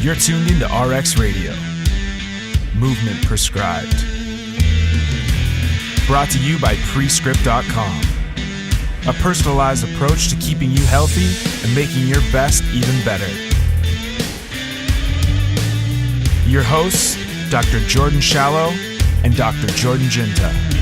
You're tuned into RX Radio. Movement prescribed. Brought to you by Prescript.com. A personalized approach to keeping you healthy and making your best even better. Your hosts, Dr. Jordan Shallow and Dr. Jordan Ginta.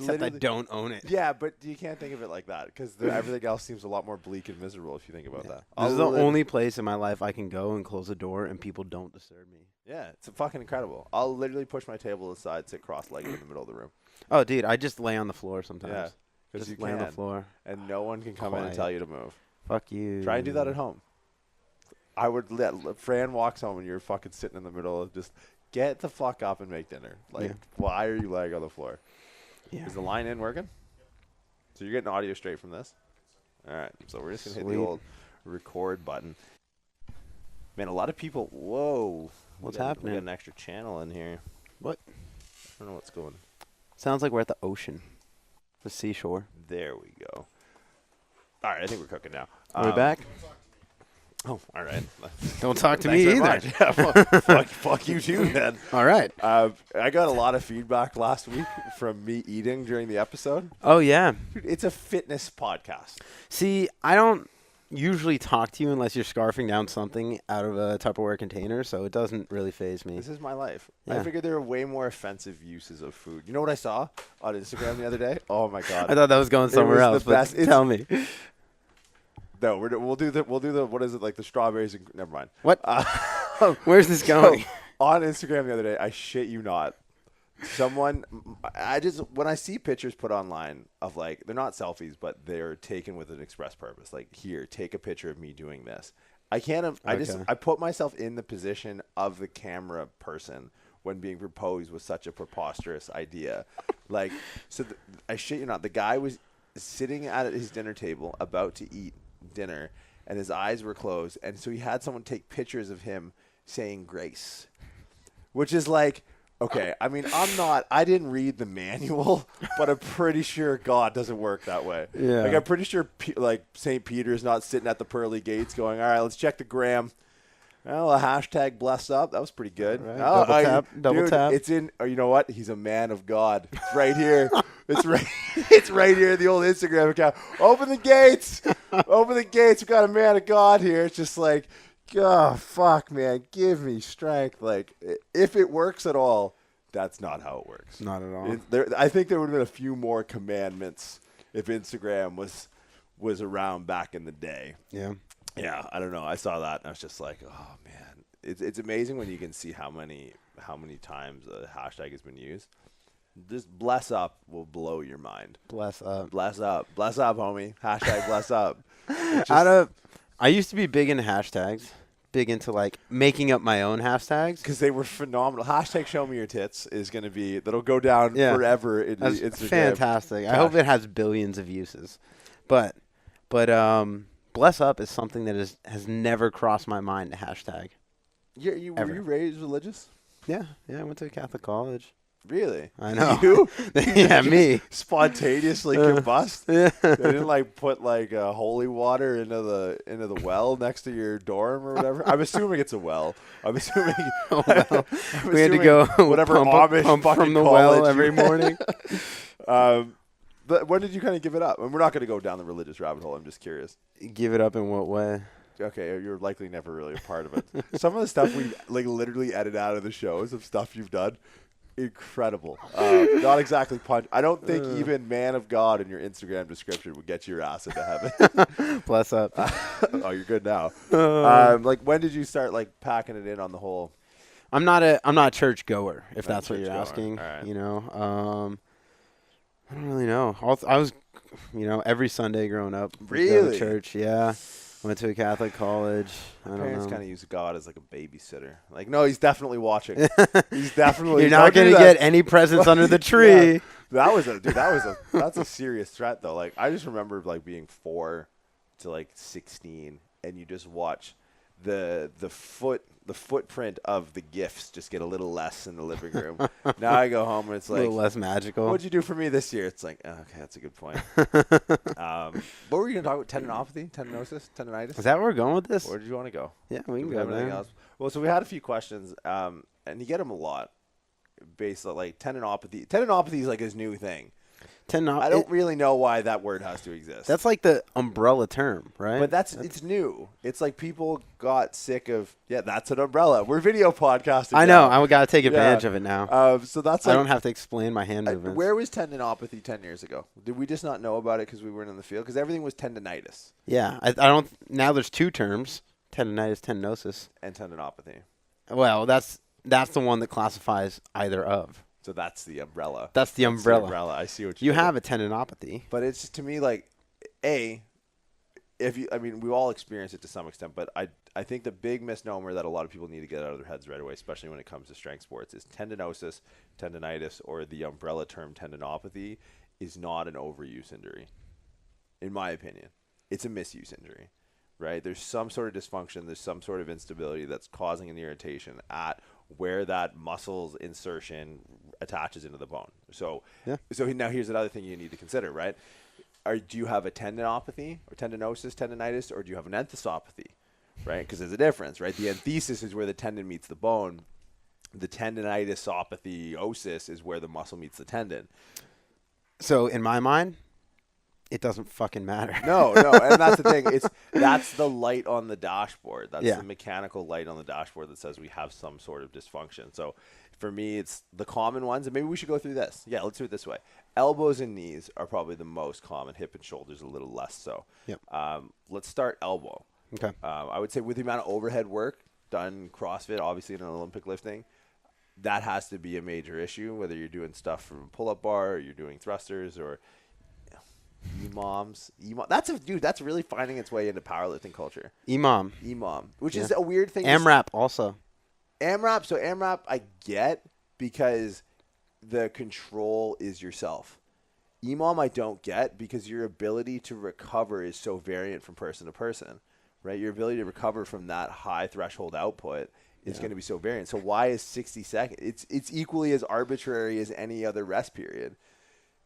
Except I don't own it. Yeah, but you can't think of it like that because everything else seems a lot more bleak and miserable if you think about that. This is the only place in my life I can go and close the door and people don't disturb me. Yeah, it's fucking incredible. I'll literally push my table aside, sit cross-legged in the middle of the room. Oh, dude, I just lay on the floor sometimes. Yeah, because you lay on the floor. And no one can come in and tell you to move. Fuck you. Try and do that at home. I would let Fran walks home and you're fucking sitting in the middle of just get the fuck up and make dinner. Like, why are you laying on the floor? Yeah. Is the line in working? So you're getting audio straight from this? All right. So we're just going to hit the old record button. Man, a lot of people. Whoa. What's happening? We got an extra channel in here. What? I don't know what's going on. Sounds like we're at the ocean. The seashore. There we go. All right. I think we're cooking now. Are we back? Oh, all right. Don't talk to me either. Yeah, fuck you too, then. All right. I got a lot of feedback last week from me eating during the episode. Oh, yeah. Dude, it's a fitness podcast. See, I don't usually talk to you unless you're scarfing down something out of a Tupperware container, so it doesn't really faze me. This is my life. Yeah. I figured there are way more offensive uses of food. You know what I saw on Instagram the other day? Oh, my God. I thought that was going somewhere else, but tell me. No, we'll do the what is it, like the strawberries and never mind. What? Where's this going? So, on Instagram the other day, I shit you not. When I see pictures put online of like, they're not selfies, but they're taken with an express purpose. Like, here, take a picture of me doing this. I put myself in the position of the camera person when being proposed with such a preposterous idea. Like, so I shit you not, the guy was sitting at his dinner table about to eat dinner and his eyes were closed, and so he had someone take pictures of him saying grace, which is like, okay, I mean, I didn't read the manual, but I'm pretty sure God doesn't work that way. Yeah. Like, I'm pretty sure like St. Peter's not sitting at the pearly gates going, all right, let's check the gram. Well, a hashtag bless up. That was pretty good. Right. Double tap. It's in. Oh, you know what? He's a man of God. It's right here. It's right here. The old Instagram account. Open the gates. Open the gates. We got a man of God here. It's just like, oh fuck, man, give me strength. Like, if it works at all, that's not how it works. Not at all. I think there would have been a few more commandments if Instagram was around back in the day. Yeah. Yeah, I don't know. I saw that and I was just like, oh man, it's amazing when you can see how many times a hashtag has been used. Just bless up will blow your mind. Bless up. Bless up. Bless up, homie. Hashtag bless up. I used to be big into hashtags, big into like making up my own hashtags because they were phenomenal. Hashtag show me your tits is going to be that'll go down forever in Instagram. Fantastic. I hope it has billions of uses, but bless up is something that has never crossed my mind to hashtag. Were you raised religious? Yeah, I went to a Catholic college. Really? I know. You? Yeah, me. Spontaneously combust? Yeah. They didn't like put like holy water into the well next to your dorm or whatever? I'm assuming it's a well. I'm assuming we had to go whatever pump from the well every morning. But when did you kind of give it up? And we're not going to go down the religious rabbit hole. I'm just curious. Give it up in what way? Okay, you're likely never really a part of it. Some of the stuff we like literally edit out of the shows of stuff you've done, incredible. Not exactly punch. I don't think even man of God in your Instagram description would get your ass into heaven. Bless up. Oh, you're good now. Like, when did you start like packing it in on the whole? I'm not a church goer, if that's what you're goer. asking. All right. You know, I don't really know. I was, every Sunday growing up. Really? Go to church, yeah. Went to a Catholic college. My parents kind of use God as like a babysitter. Like, no, he's definitely watching. He's definitely. You're not going to get any presents under the tree. Yeah. That's a serious threat though. Like, I just remember like being 4 to like 16, and you just watch the footprint of the gifts just get a little less in the living room. Now I go home and it's a like, little less magical. what'd you do for me this year? It's like, oh, okay, that's a good point. What were you going to talk about? Tendinopathy, tendonitis? Is that where we're going with this? Where did you want to go? Yeah, we Do can we go have anything there. else? Well, so we had a few questions, and you get them a lot. Based on like tendinopathy. Tendinopathy is like his new thing. I don't really know why that word has to exist. That's like the umbrella term, right? But it's new. It's like people got sick of, that's an umbrella. We're video podcasting. I know. I got to take advantage of it now. So that's like, I don't have to explain my hand movements. Where was tendinopathy 10 years ago? Did we just not know about it because we weren't in the field? Because everything was tendonitis. Yeah. I don't. Now there's two terms: tendonitis, tendinosis, and tendinopathy. Well, that's the one that classifies either of. So that's the umbrella. That's the umbrella. I see what you have a tendinopathy. But it's just, to me, like, we all experience it to some extent, but I think the big misnomer that a lot of people need to get out of their heads right away, especially when it comes to strength sports, is tendinosis, tendonitis, or the umbrella term tendinopathy is not an overuse injury, in my opinion. It's a misuse injury, right? There's some sort of dysfunction, there's some sort of instability that's causing an irritation at where that muscle's insertion attaches into the bone. So now here's another thing you need to consider, right? Do you have a tendinopathy or tendinosis, tendonitis, or do you have an enthesopathy, right? Because there's a difference, right? The enthesis is where the tendon meets the bone. The tendonitis-opathy-osis is where the muscle meets the tendon. So in my mind, it doesn't fucking matter. No, and that's the thing. That's the light on the dashboard. That's the mechanical light on the dashboard that says we have some sort of dysfunction. So for me, it's the common ones, and maybe we should go through this. Yeah, let's do it this way. Elbows and knees are probably the most common. Hip and shoulders a little less so. Yep. Let's start elbow. Okay. I would say with the amount of overhead work done CrossFit, obviously in an Olympic lifting, that has to be a major issue, whether you're doing stuff from a pull-up bar or you're doing thrusters or EMOMs. That's really finding its way into powerlifting culture. EMOM, which is a weird thing. AMRAP also. AMRAP, so AMRAP I get because the control is yourself. EMOM I don't get because your ability to recover is so variant from person to person, right? Your ability to recover from that high threshold output is going to be so variant. So why is 60 seconds? It's equally as arbitrary as any other rest period.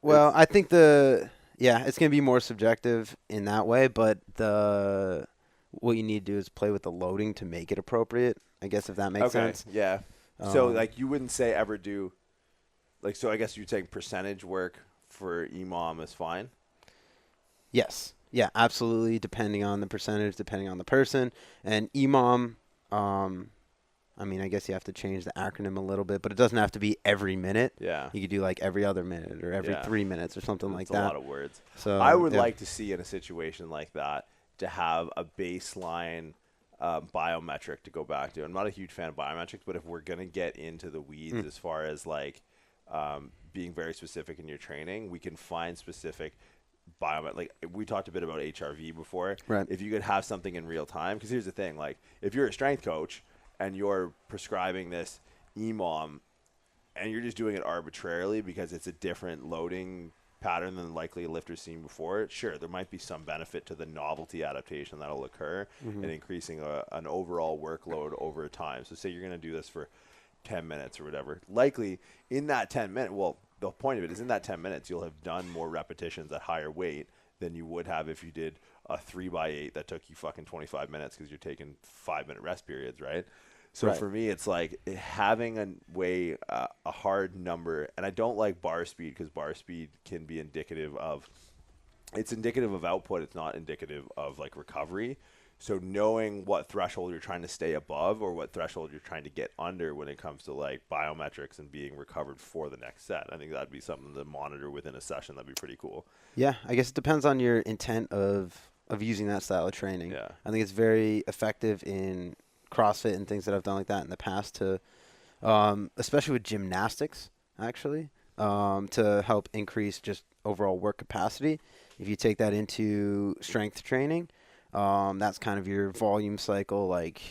Well, I think it's going to be more subjective in that way, but what you need to do is play with the loading to make it appropriate, I guess, if that makes sense. Yeah. So, like, you wouldn't say ever do, like, so I guess you're saying percentage work for EMOM is fine? Yes. Yeah, absolutely, depending on the percentage, depending on the person. And EMOM, I guess you have to change the acronym a little bit, but it doesn't have to be every minute. Yeah. You could do, like, every other minute or every 3 minutes or something like that. That's a lot of words. So I would like to see in a situation like that to have a baseline biometric to go back to. I'm not a huge fan of biometrics, but if we're going to get into the weeds as far as, like, being very specific in your training, we can find specific biometric. Like, we talked a bit about HRV before. Right. If you could have something in real time, because here's the thing, like, if you're a strength coach and you're prescribing this EMOM and you're just doing it arbitrarily because it's a different loading pattern than likely a lifter's seen before, sure, there might be some benefit to the novelty adaptation that'll occur in increasing an overall workload over time. So say you're going to do this for 10 minutes or whatever. Likely in that 10 minutes, well, the point of it is in that 10 minutes, you'll have done more repetitions at higher weight than you would have if you did a 3x8 that took you fucking 25 minutes because you're taking 5-minute rest periods, right? So for me, it's like having a hard number, and I don't like bar speed because bar speed can be indicative of output. It's not indicative of like recovery. So knowing what threshold you're trying to stay above or what threshold you're trying to get under when it comes to like biometrics and being recovered for the next set, I think that'd be something to monitor within a session. That'd be pretty cool. Yeah, I guess it depends on your intent of using that style of training. Yeah. I think it's very effective in CrossFit and things that I've done like that in the past to, especially with gymnastics, actually, to help increase just overall work capacity. If you take that into strength training, that's kind of your volume cycle, like,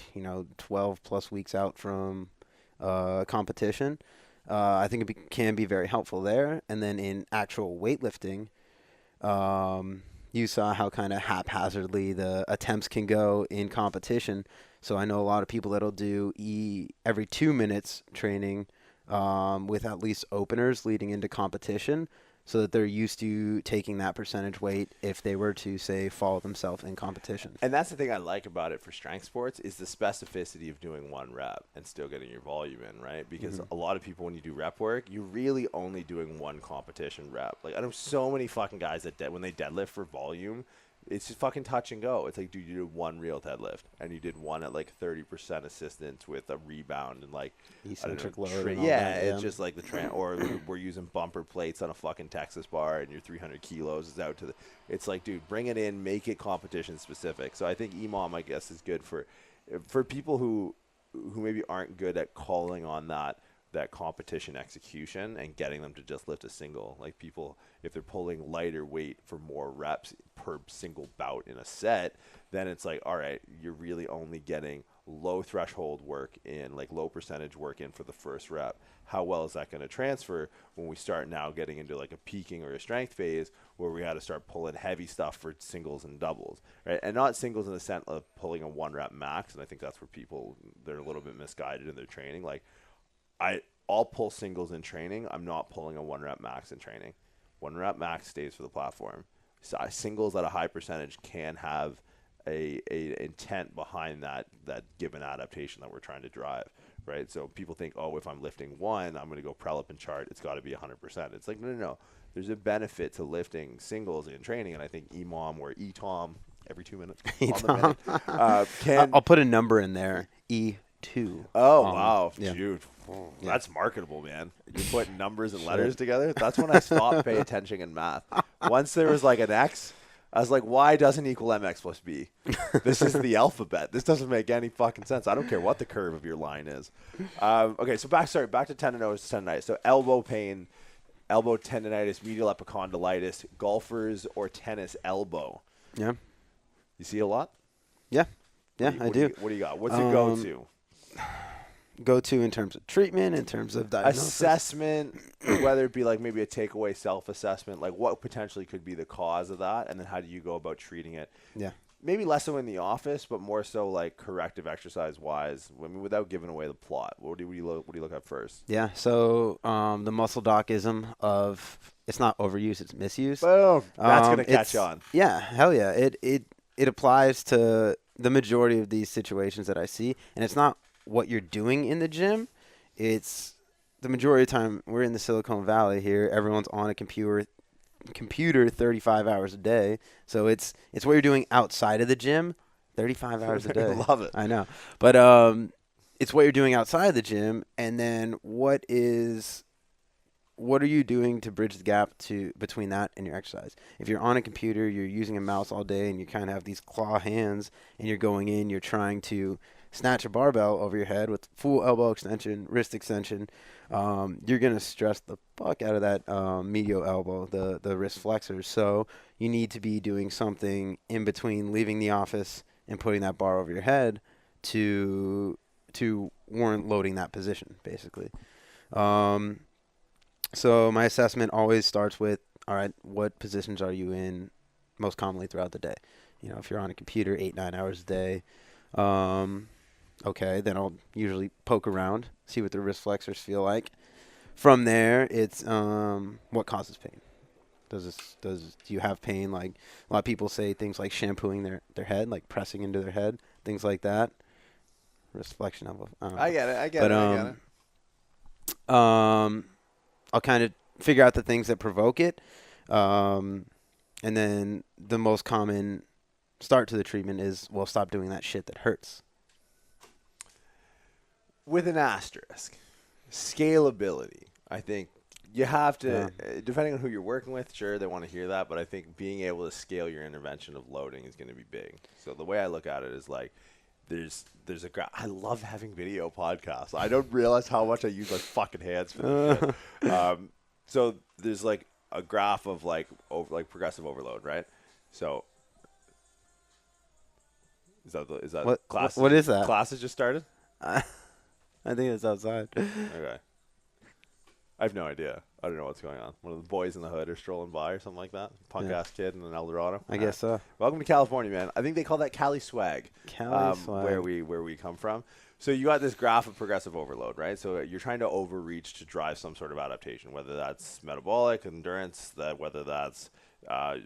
12 plus weeks out from competition. I think it can be very helpful there. And then in actual weightlifting, you saw how kind of haphazardly the attempts can go in competition. So I know a lot of people that'll do every 2 minutes training with at least openers leading into competition, so that they're used to taking that percentage weight if they were to, say, follow themselves in competition. And that's the thing I like about it for strength sports is the specificity of doing one rep and still getting your volume in, right? Because a lot of people, when you do rep work, you're really only doing one competition rep. Like, I know so many fucking guys that when they deadlift for volume, it's just fucking touch and go. It's like, dude, you did one real deadlift, and you did one at like 30% assistance with a rebound and like Eccentric load. It's just like the or we're using bumper plates on a fucking Texas bar, and your 300 kilos is out to the. It's like, dude, bring it in, make it competition specific. So I think EMOM, I guess, is good for people who maybe aren't good at calling on that competition execution and getting them to just lift a single. Like, people, if they're pulling lighter weight for more reps per single bout in a set, then it's like, all right, you're really only getting low threshold work in, like low percentage work in for the first rep. How well is that going to transfer when we start now getting into like a peaking or a strength phase where we got to start pulling heavy stuff for singles and doubles, right? And not singles in the sense of pulling a 1 rep max. And I think that's where they're a little bit misguided in their training. Like, I'll pull singles in training. I'm not pulling a 1 rep max in training. 1 rep max stays for the platform. So singles at a high percentage can have a intent behind that given adaptation that we're trying to drive, right? So people think, oh, if I'm lifting 1, I'm going to go prelip and chart. It's got to be 100%. It's like, no. There's a benefit to lifting singles in training, and I think EMOM or ETOM every 2 minutes on the minute, I'll put a number in there. E2. Oh, wow. Yeah. Dude. That's marketable, man. You're putting numbers and letters together. That's when I stopped paying attention in math. Once there was like an X, I was like, Y doesn't equal MX plus B. This is the alphabet. This doesn't make any fucking sense. I don't care what the curve of your line is. Okay, so back to tendonitis. So elbow pain, elbow tendonitis, medial epicondylitis, golfers or tennis elbow. Yeah. You see a lot? Yeah. Yeah, I do. What do you got? What's your go-to? Go-to in terms of treatment, in terms of diagnosis? Assessment, whether it be like maybe a takeaway self-assessment, like what potentially could be the cause of that, and then how do you go about treating it? Yeah. Maybe less so in the office, but more so like corrective exercise-wise. I mean, without giving away the plot, what do you look at first? Yeah, so the muscle docism of it's not overuse, it's misuse. Boom. That's going to catch on. Yeah, hell yeah. It applies to the majority of these situations that I see, and it's not what you're doing in the gym. It's the majority of the time we're in the Silicon Valley here. Everyone's on a computer 35 hours a day. So it's what you're doing outside of the gym 35 hours a day. Love it. I know. But it's what you're doing outside of the gym, and then what are you doing to bridge the gap between that and your exercise? If you're on a computer, you're using a mouse all day, and you kind of have these claw hands, and you're going in, you're trying to snatch a barbell over your head with full elbow extension, wrist extension, you're going to stress the fuck out of that medial elbow, the wrist flexors. So you need to be doing something in between leaving the office and putting that bar over your head to warrant loading that position, basically. So my assessment always starts with, all right, what positions are you in most commonly throughout the day? You know, if you're on a computer 8-9 hours a day, okay, then I'll usually poke around, see what the wrist flexors feel like. From there, it's what causes pain. Do you have pain? Like a lot of people say things like shampooing their head, like pressing into their head, things like that. Wrist flexion elbow. I get it. I'll kind of figure out the things that provoke it. And then the most common start to the treatment is, well, stop doing that shit that hurts. With an asterisk, scalability. I think you have to, depending on who you're working with, sure, they want to hear that, but I think being able to scale your intervention of loading is going to be big. So the way I look at it is like, there's a graph. I love having video podcasts. I don't realize how much I use my fucking hands for this shit. So there's like a graph of like progressive overload, right? So is that what class? What is that? Classes just started? I think it's outside. Okay. I have no idea. I don't know what's going on. One of the boys in the hood are strolling by or something like that. Punk-ass kid in an Eldorado. I guess so. Welcome to California, man. I think they call that Cali swag. Cali swag. Where we come from. So you got this graph of progressive overload, right? So you're trying to overreach to drive some sort of adaptation, whether that's metabolic, endurance, whether that's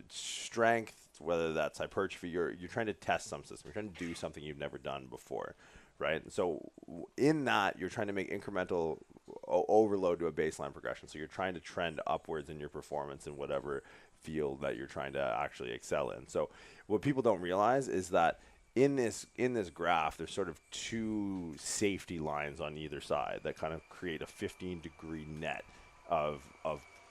strength, whether that's hypertrophy. You're trying to test some system. You're trying to do something you've never done before, right? So in that, you're trying to make incremental overload to a baseline progression. So you're trying to trend upwards in your performance in whatever field that you're trying to actually excel in. So what people don't realize is that in this graph, there's sort of two safety lines on either side that kind of create a 15-degree net of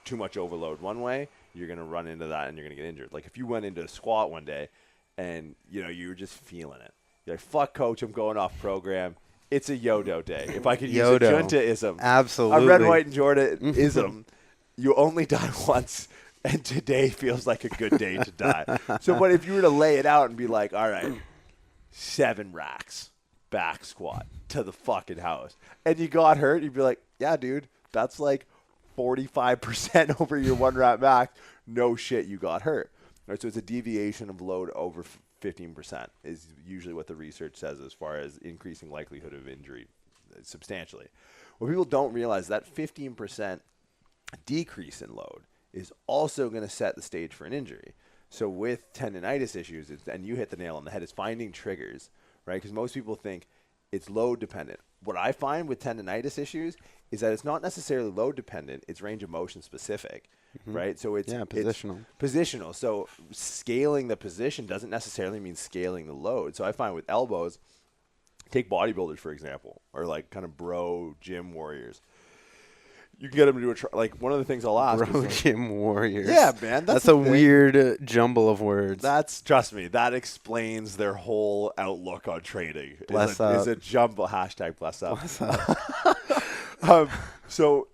too much overload one way. You're going to run into that and you're going to get injured. Like if you went into a squat one day and you were just feeling it. You're like, fuck coach, I'm going off program. It's a Yodo day. If I could use a Junta-ism. Absolutely. A red, white, and Jordan-ism. You only die once. And today feels like a good day to die. So, but if you were to lay it out and be like, all right, 7 racks, back squat to the fucking house, and you got hurt, you'd be like, yeah, dude, that's like 45% over your 1 rep max. No shit, you got hurt. Right, so it's a deviation of load over 15% is usually what the research says as far as increasing likelihood of injury substantially. What people don't realize, that 15% decrease in load is also going to set the stage for an injury. So with tendonitis issues, and you hit the nail on the head, is finding triggers, right? Because most people think it's load dependent. What I find with tendonitis issues is that it's not necessarily load dependent, it's range of motion specific, right? So it's positional. It's positional. So scaling the position doesn't necessarily mean scaling the load. So I find with elbows, take bodybuilders for example, or like kind of bro gym warriors. You can get them to do like one of the things I'll ask. Bro gym warriors. Yeah, man. That's a weird jumble of words. Trust me, that explains their whole outlook on training. Bless up. Is a jumble, hashtag bless up. Bless up. So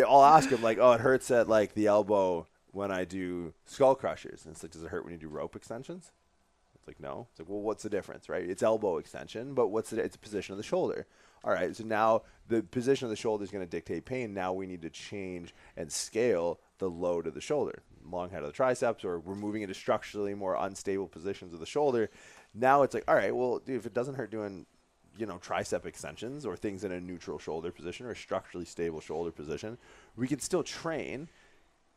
I'll ask him like, oh, it hurts at like the elbow when I do skull crushers. And it's like, does it hurt when you do rope extensions? It's like, no. It's like, well, what's the difference, right? It's elbow extension, but it's a position of the shoulder. All right, so now the position of the shoulder is going to dictate pain. Now we need to change and scale the load of the shoulder, long head of the triceps, or we're moving into structurally more unstable positions of the shoulder. Now it's like, all right, well, dude, if it doesn't hurt doing, tricep extensions or things in a neutral shoulder position or a structurally stable shoulder position, we can still train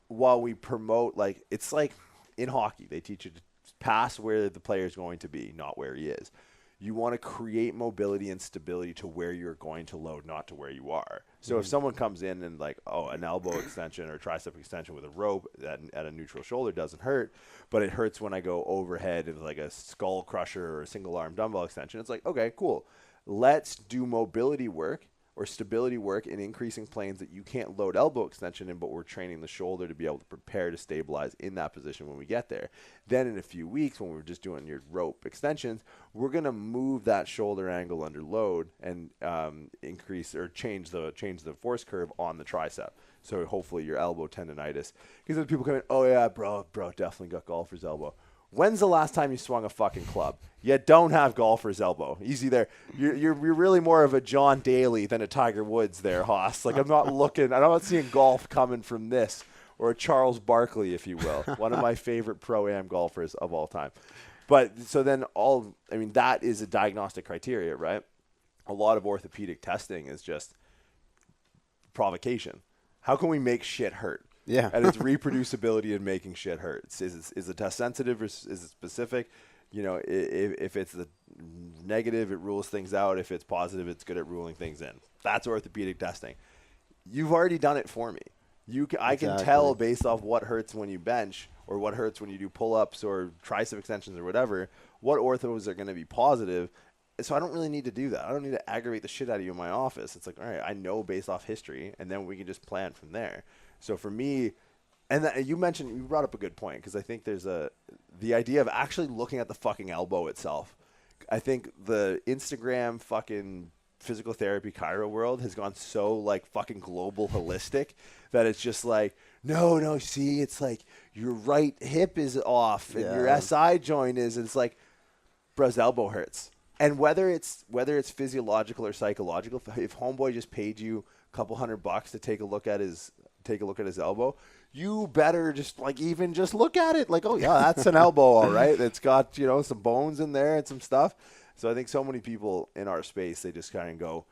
while we promote, like, it's like in hockey, they teach you to pass where the player is going to be, not where he is. You want to create mobility and stability to where you're going to load, not to where you are. So if someone comes in and like, oh, an elbow extension or tricep extension with a rope at a neutral shoulder doesn't hurt, but it hurts when I go overhead of like a skull crusher or a single arm dumbbell extension. It's like, okay, cool. Let's do mobility work or stability work in increasing planes that you can't load elbow extension in, but we're training the shoulder to be able to prepare to stabilize in that position when we get there. Then in a few weeks, when we're just doing your rope extensions, we're going to move that shoulder angle under load and increase or change the force curve on the tricep. So hopefully your elbow tendonitis. Because then people come in, oh yeah, bro, definitely got golfer's elbow. When's the last time you swung a fucking club? You don't have golfer's elbow. Easy there. You're really more of a John Daly than a Tiger Woods there, Haas. Like I'm not seeing golf coming from this, or a Charles Barkley, if you will. One of my favorite pro-am golfers of all time. But so then that is a diagnostic criteria, right? A lot of orthopedic testing is just provocation. How can we make shit hurt? Yeah. And it's reproducibility and making shit hurt. Is the test sensitive or is it specific? If it's the negative, it rules things out. If it's positive, it's good at ruling things in. That's orthopedic testing. You've already done it for me. I can tell based off what hurts when you bench or what hurts when you do pull-ups or tricep extensions or whatever, what orthos are going to be positive. So I don't really need to do that. I don't need to aggravate the shit out of you in my office. It's like, all right, I know based off history, and then we can just plan from there. So for me, and you brought up a good point, because I think there's the idea of actually looking at the fucking elbow itself. I think the Instagram fucking physical therapy chiro world has gone so like fucking global holistic that it's just like, no, see, it's like your right hip is off and your SI joint is, and it's like, bro's elbow hurts. And whether it's physiological or psychological, if homeboy just paid you a couple $100 to take a look at his elbow, you better just look at it like, oh yeah, that's an elbow, all right. It's got some bones in there and some stuff. So I think so many people in our space, they just kind of go,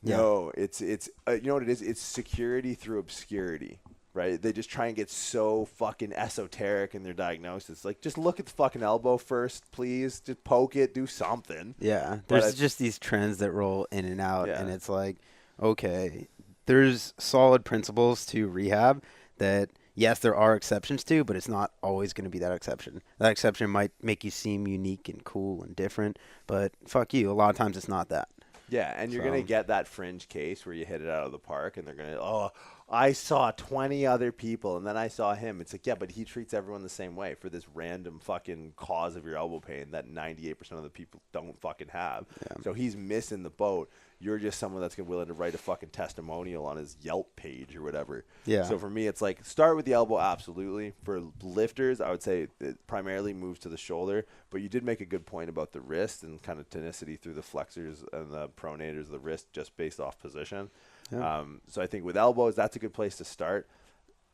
no, it's you know what it is? It's security through obscurity. Right? They just try and get so fucking esoteric in their diagnosis. Like, just look at the fucking elbow first, please. Just poke it, do something. Yeah. There's just these trends that roll in and out, and it's like, okay, there's solid principles to rehab that, yes, there are exceptions to, but it's not always going to be that exception. That exception might make you seem unique and cool and different, but fuck you. A lot of times it's not that. Yeah, and you're going to get that fringe case where you hit it out of the park, and they're going to, I saw 20 other people, and then I saw him. It's like, yeah, but he treats everyone the same way for this random fucking cause of your elbow pain that 98% of the people don't fucking have. Yeah. So he's missing the boat. You're just someone that's willing to write a fucking testimonial on his Yelp page or whatever. Yeah. So for me, it's like, start with the elbow, absolutely. For lifters, I would say it primarily moves to the shoulder, but you did make a good point about the wrist and kind of tonicity through the flexors and the pronators of the wrist just based off position. Yeah. So I think with elbows, that's a good place to start.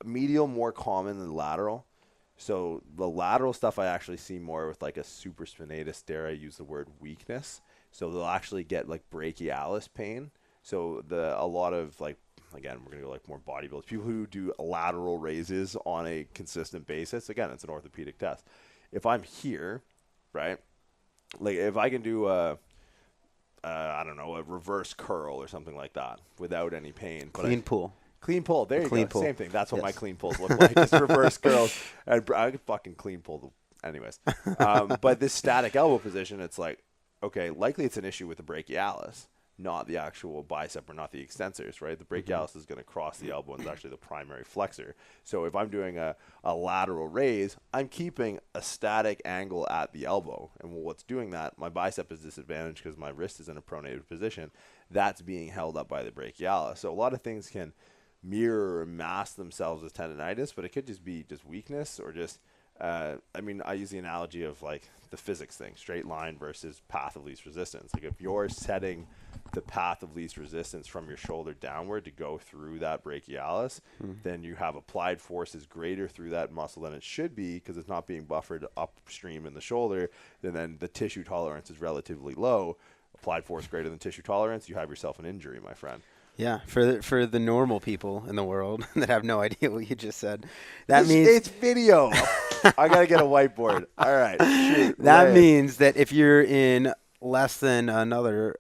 Medial more common than lateral. So the lateral stuff I actually see more with like a supraspinatus, dare I use the word weakness. So they'll actually get like brachialis pain. So a lot of like, again, we're going to go like more bodybuilders, people who do lateral raises on a consistent basis. Again, it's an orthopedic test. If I'm here, right, like if I can do I don't know, a reverse curl or something like that without any pain. Clean pull. Clean pull. There you go. Pull. Same thing. That's what my clean pulls look like. Just reverse curls. I could fucking clean pull. Anyways. But this static elbow position, it's like, okay, likely it's an issue with the brachialis, not the actual bicep or not the extensors, right? The brachialis is going to cross the elbow and is actually the primary flexor. So if I'm doing a lateral raise, I'm keeping a static angle at the elbow. And what's doing that, my bicep is disadvantaged because my wrist is in a pronated position. That's being held up by the brachialis. So a lot of things can mirror or mask themselves as tendonitis, but it could just be just weakness or just I use the analogy of like the physics thing, straight line versus path of least resistance. Like if you're setting the path of least resistance from your shoulder downward to go through that brachialis, then you have applied force is greater through that muscle than it should be because it's not being buffered upstream in the shoulder. And then the tissue tolerance is relatively low. Applied force greater than tissue tolerance, you have yourself an injury, my friend. Yeah, for the normal people in the world that have no idea what you just said, that means it's video. I gotta get a whiteboard. All right, shoot. That means that if you're in less than another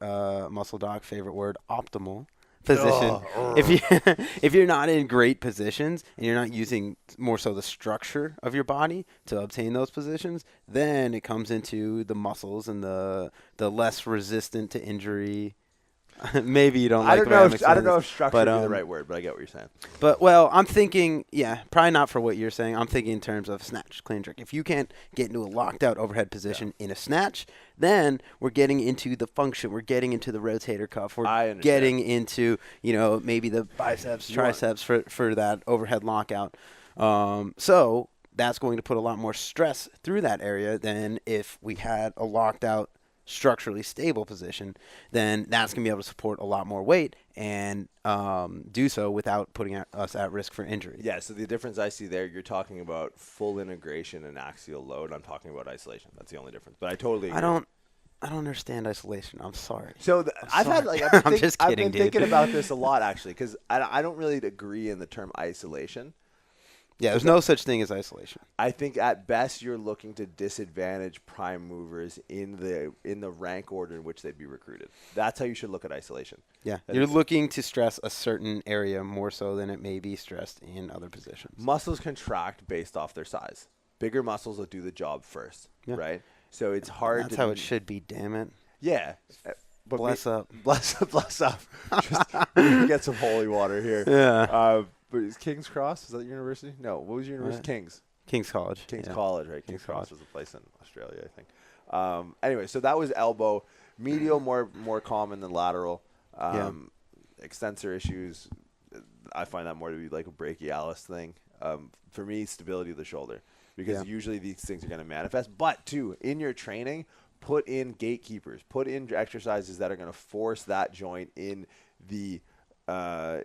muscle doc favorite word, optimal position, if you're not in great positions and you're not using more so the structure of your body to obtain those positions, then it comes into the muscles and the less resistant to injury. Maybe you don't like the way I'm explaining. I don't know if structure would be the right word, but I get what you're saying. But, well, I'm thinking, probably not for what you're saying. I'm thinking in terms of snatch, clean jerk. If you can't get into a locked out overhead position in a snatch, then we're getting into the function. We're getting into the rotator cuff. We're getting into, maybe the biceps, triceps for that overhead lockout. So that's going to put a lot more stress through that area than if we had a locked out structurally stable position, then that's going to be able to support a lot more weight and do so without putting us at risk for injury. Yeah, so the difference I see there, you're talking about full integration and axial load. I'm talking about isolation. That's the only difference. But I totally agree. I don't understand isolation. I'm sorry. So I've been thinking about this a lot, actually, because I don't really agree in the term isolation. Yeah, there's no such thing as isolation. I think at best you're looking to disadvantage prime movers in the rank order in which they'd be recruited. That's how you should look at isolation. Yeah, you're looking to stress a certain area more so than it may be stressed in other positions. Muscles contract based off their size. Bigger muscles will do the job first, right? So it's hard. That's how it should be, damn it. Yeah. But bless up. Bless up. Just get some holy water here. Yeah. But is King's Cross, is that your university? No. What was your university? King's College. King's College, right? King's Cross was a place in Australia, I think. Anyway, so that was elbow. Medial more common than lateral. Extensor issues, I find that more to be like a brachialis thing. For me, stability of the shoulder. Because usually these things are going to manifest. But, too, in your training, put in gatekeepers, put in exercises that are going to force that joint in the so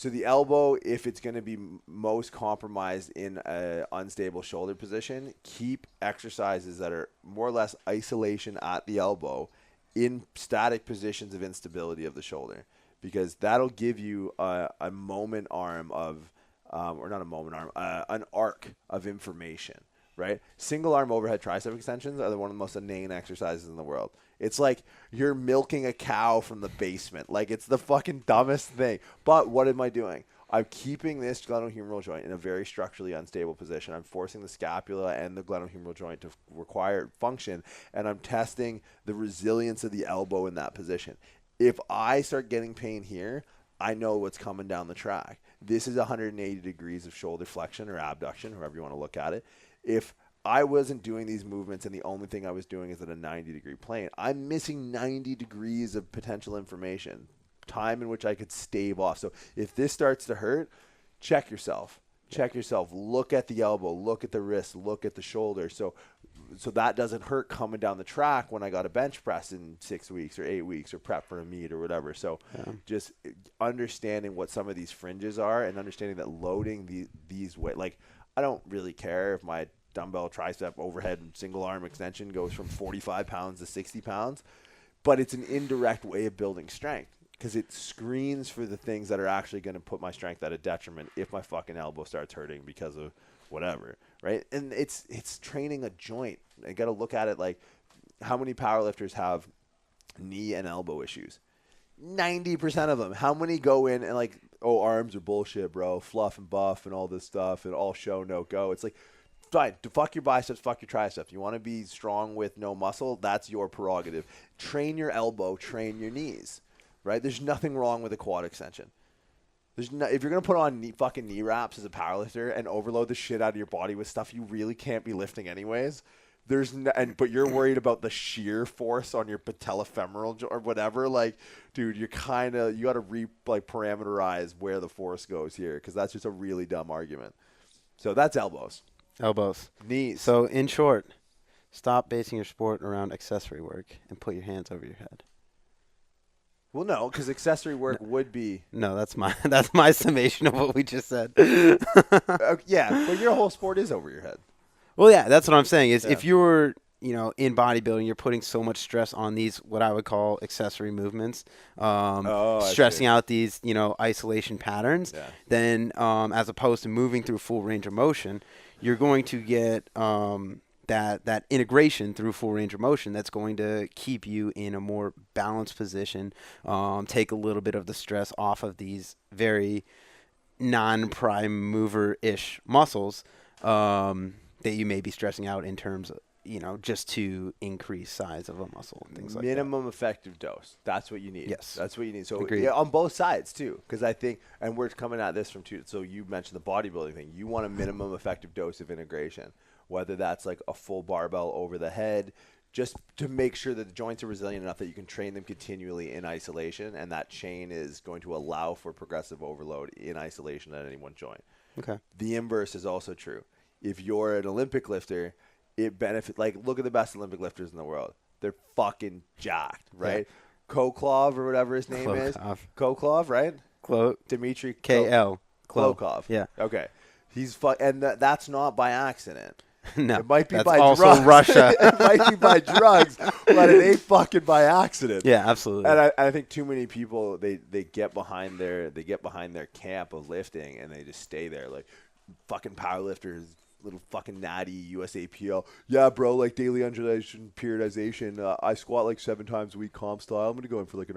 the elbow, if it's going to be most compromised in an unstable shoulder position, keep exercises that are more or less isolation at the elbow in static positions of instability of the shoulder, because that'll give you a moment arm of, or not a moment arm, an arc of information, right? Single arm overhead tricep extensions are one of the most inane exercises in the world. It's like you're milking a cow from the basement. Like, it's the fucking dumbest thing. But what am I doing? I'm keeping this glenohumeral joint in a very structurally unstable position. I'm forcing the scapula and the glenohumeral joint to require function, and I'm testing the resilience of the elbow in that position. If I start getting pain here, I know what's coming down the track. This is 180 degrees of shoulder flexion or abduction, however you want to look at it. If I wasn't doing these movements and the only thing I was doing is at a 90-degree plane, I'm missing 90 degrees of potential information, time in which I could stave off. So if this starts to hurt, check yourself. Check yourself. Look at the elbow. Look at the wrist. Look at the shoulder. So that doesn't hurt coming down the track when I got a bench press in 6 weeks or 8 weeks or prep for a meet or whatever. So just understanding what some of these fringes are and understanding that loading these weight, like, I don't really care if my dumbbell tricep overhead and single arm extension goes from 45 pounds to 60 pounds, but it's an indirect way of building strength because it screens for the things that are actually going to put my strength at a detriment if my fucking elbow starts hurting because of whatever, right? And it's training a joint. I got to look at it like, how many powerlifters have knee and elbow issues? 90% of them. How many go in and like, oh, arms are bullshit, bro, fluff and buff and all this stuff and all show, no go. It's like, fine, fuck your biceps, fuck your triceps. You want to be strong with no muscle? That's your prerogative. Train your elbow, train your knees, right? There's nothing wrong with a quad extension. If you're going to put on fucking knee wraps as a powerlifter and overload the shit out of your body with stuff you really can't be lifting anyways, but you're worried about the shear force on your patellofemoral or whatever, like, dude, you got to parameterize where the force goes here, because that's just a really dumb argument. So that's elbows. Knees. So in short, stop basing your sport around accessory work and put your hands over your head. Well, no, because accessory work would be. No, that's my summation of what we just said. Yeah, but your whole sport is over your head. Well, yeah, that's what I'm saying. Is if you're in bodybuilding, you're putting so much stress on these what I would call accessory movements, stressing out these isolation patterns. Yeah. Then as opposed to moving through full range of motion, you're going to get that integration through full range of motion that's going to keep you in a more balanced position, take a little bit of the stress off of these very non-prime mover-ish muscles that you may be stressing out in terms of, just to increase size of a muscle and things like that. Minimum effective dose. That's what you need. Yes. That's what you need. So Agreed. On both sides too, because I think, and we're coming at this from two. So you mentioned the bodybuilding thing. You want a minimum effective dose of integration, whether that's like a full barbell over the head, just to make sure that the joints are resilient enough that you can train them continually in isolation, and that chain is going to allow for progressive overload in isolation at any one joint. Okay. The inverse is also true. If you're an Olympic lifter, it benefits. Like, look at the best Olympic lifters in the world. They're fucking jacked, right? Yeah. Koklov or whatever his name is. Koklov, right? Dmitry K.L. Klokov. Yeah. Okay. He's and that's not by accident. No. It might be that's by also drugs. Russia. It might be by drugs, but it ain't fucking by accident. Yeah, absolutely. And I think too many people they get behind their camp of lifting and they just stay there, like fucking powerlifters. Little fucking natty USAPL. Yeah, bro, like daily undulation, periodization. I squat like 7 times a week comp style. I'm going to go in for like an